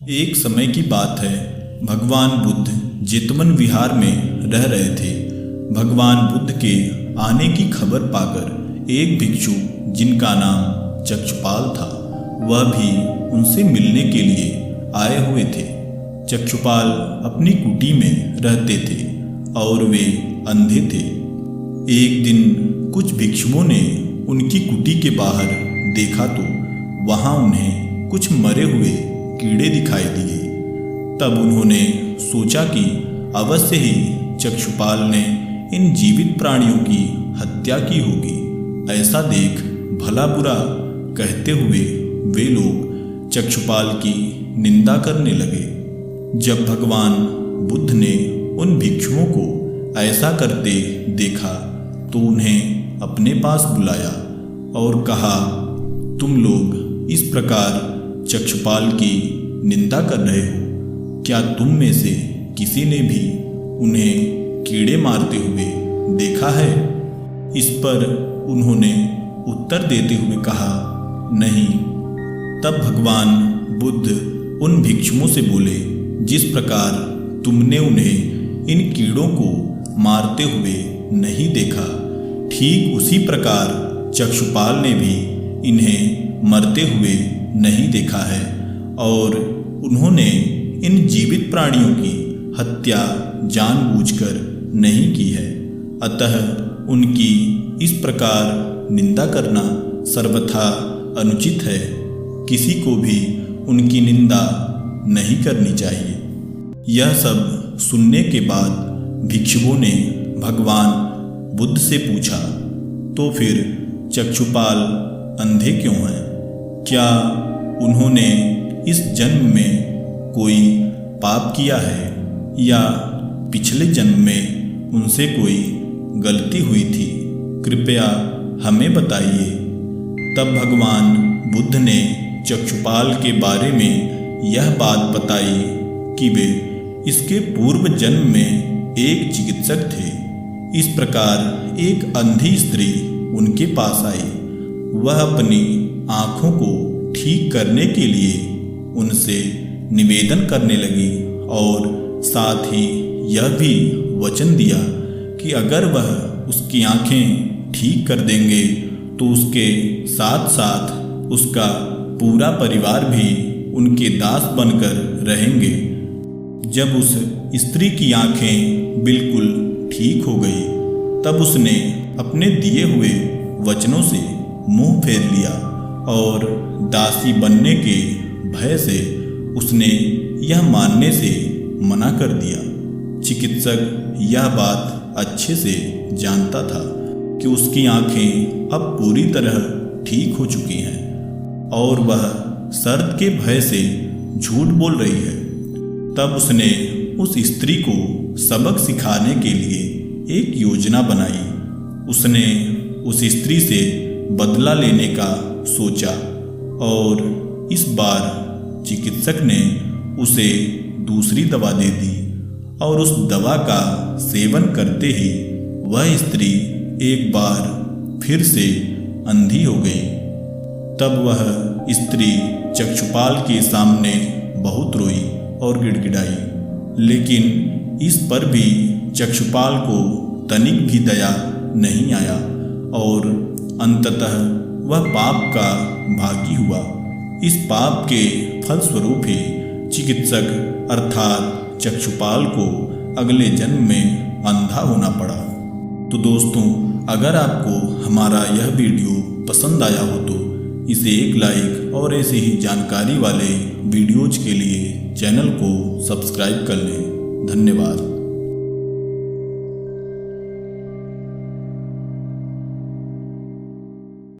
एक समय की बात है, भगवान बुद्ध जेतवन विहार में रह रहे थे। भगवान बुद्ध के आने की खबर पाकर एक भिक्षु जिनका नाम चक्षुपाल था, वह भी उनसे मिलने के लिए आए हुए थे। चक्षुपाल अपनी कुटी में रहते थे और वे अंधे थे। एक दिन कुछ भिक्षुओं ने उनकी कुटी के बाहर देखा तो वहां उन्हें कुछ मरे हुए कीड़े दिखाई दिए। तब उन्होंने सोचा कि अवश्य ही चक्षुपाल ने इन जीवित प्राणियों की हत्या की होगी। ऐसा देख भला बुरा कहते हुए वे लोग चक्षुपाल की निंदा करने लगे। जब भगवान बुद्ध ने उन भिक्षुओं को ऐसा करते देखा तो उन्हें अपने पास बुलाया और कहा, तुम लोग इस प्रकार चक्षुपाल की निंदा कर रहे हो। क्या तुम में से किसी ने भी उन्हें कीड़े मारते हुए देखा है? इस पर उन्होंने उत्तर देते हुए कहा, नहीं। तब भगवान बुद्ध उन भिक्षुओं से बोले, जिस प्रकार तुमने उन्हें इन कीड़ों को मारते हुए नहीं देखा, ठीक उसी प्रकार चक्षुपाल ने भी इन्हें मरते हुए नहीं देखा है और उन्होंने इन जीवित प्राणियों की हत्या जानबूझकर नहीं की है। अतः उनकी इस प्रकार निंदा करना सर्वथा अनुचित है। किसी को भी उनकी निंदा नहीं करनी चाहिए। यह सब सुनने के बाद भिक्षुओं ने भगवान बुद्ध से पूछा, तो फिर चक्षुपाल अंधे क्यों हैं? क्या उन्होंने इस जन्म में कोई पाप किया है या पिछले जन्म में उनसे कोई गलती हुई थी? कृपया हमें बताइए। तब भगवान बुद्ध ने चक्षुपाल के बारे में यह बात बताई कि वे इसके पूर्व जन्म में एक चिकित्सक थे। इस प्रकार एक अंधी स्त्री उनके पास आई। वह अपनी आँखों को ठीक करने के लिए उनसे निवेदन करने लगी और साथ ही यह भी वचन दिया कि अगर वह उसकी आँखें ठीक कर देंगे तो उसके साथ साथ उसका पूरा परिवार भी उनके दास बनकर रहेंगे। जब उस स्त्री की आँखें बिल्कुल ठीक हो गई, तब उसने अपने दिए हुए वचनों से मुंह फेर लिया और दासी बनने के भय से उसने यह मानने से मना कर दिया। चिकित्सक यह बात अच्छे से जानता था कि उसकी आंखें अब पूरी तरह ठीक हो चुकी हैं और वह शर्त के भय से झूठ बोल रही है। तब उसने उस स्त्री को सबक सिखाने के लिए एक योजना बनाई। उसने उस स्त्री से बदला लेने का सोचा और इस बार चिकित्सक ने उसे दूसरी दवा दे दी और उस दवा का सेवन करते ही वह स्त्री एक बार फिर से अंधी हो गई। तब वह स्त्री चक्षुपाल के सामने बहुत रोई और गिड़गिड़ाई, लेकिन इस पर भी चक्षुपाल को तनिक भी दया नहीं आया और अंततः वह पाप का भागी हुआ। इस पाप के फलस्वरूप ही चिकित्सक अर्थात चक्षुपाल को अगले जन्म में अंधा होना पड़ा। तो दोस्तों, अगर आपको हमारा यह वीडियो पसंद आया हो तो इसे एक लाइक और ऐसे ही जानकारी वाले वीडियोज के लिए चैनल को सब्सक्राइब कर लें। धन्यवाद।